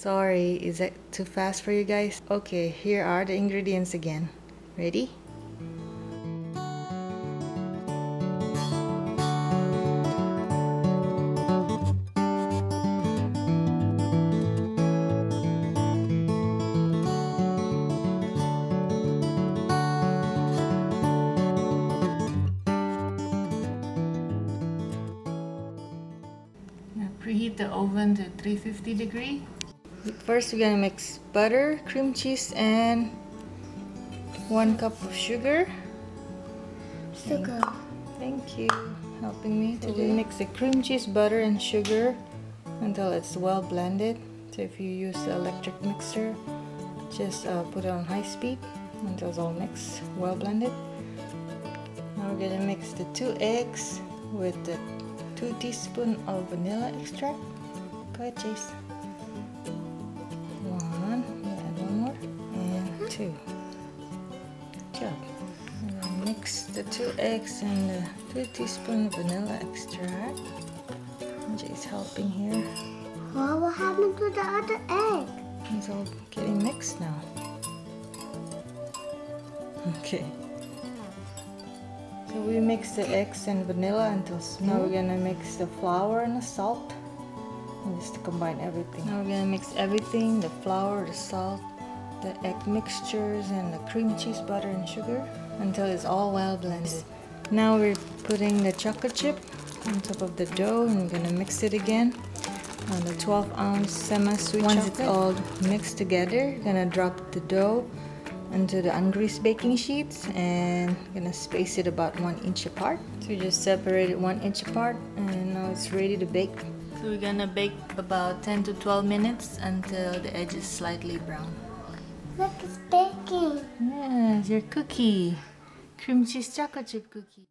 Sorry, is that too fast for you guys? Okay, here are the ingredients again. Ready? Preheat the oven to 350 degrees. First, we're gonna mix butter, cream cheese, and 1 cup of sugar. Thank you helping me today. So we mix the cream cheese, butter, and sugar until it's well blended. So if you use the electric mixer, just put it on high speed until it's all mixed, well blended. Now we're gonna mix the 2 eggs with the 2 teaspoons of vanilla extract. Go ahead, Chase. 1, add 1 more, and 2. Good job. And then mix the 2 eggs and the 2 teaspoons of vanilla extract. Jay's helping here. Oh, what happened to the other egg? It's all getting mixed now. Okay. So we mix the eggs and vanilla until smooth. Now we're gonna mix the flour and the salt. And just to combine everything. Now we're gonna mix everything, the flour, the salt, the egg mixtures, and the cream cheese, butter, and sugar until it's all well blended. Now we're putting the chocolate chip on top of the dough and we're gonna mix it again on the 12-ounce semi-sweet chocolate. Once it's all mixed together, you're gonna drop the dough onto the ungreased baking sheets and gonna space it about 1 inch apart. So we just separate it 1 inch apart and now it's ready to bake. So we're gonna bake about 10 to 12 minutes until the edge is slightly brown. Look, it's baking. Yes, your cookie. Cream cheese chocolate chip cookie.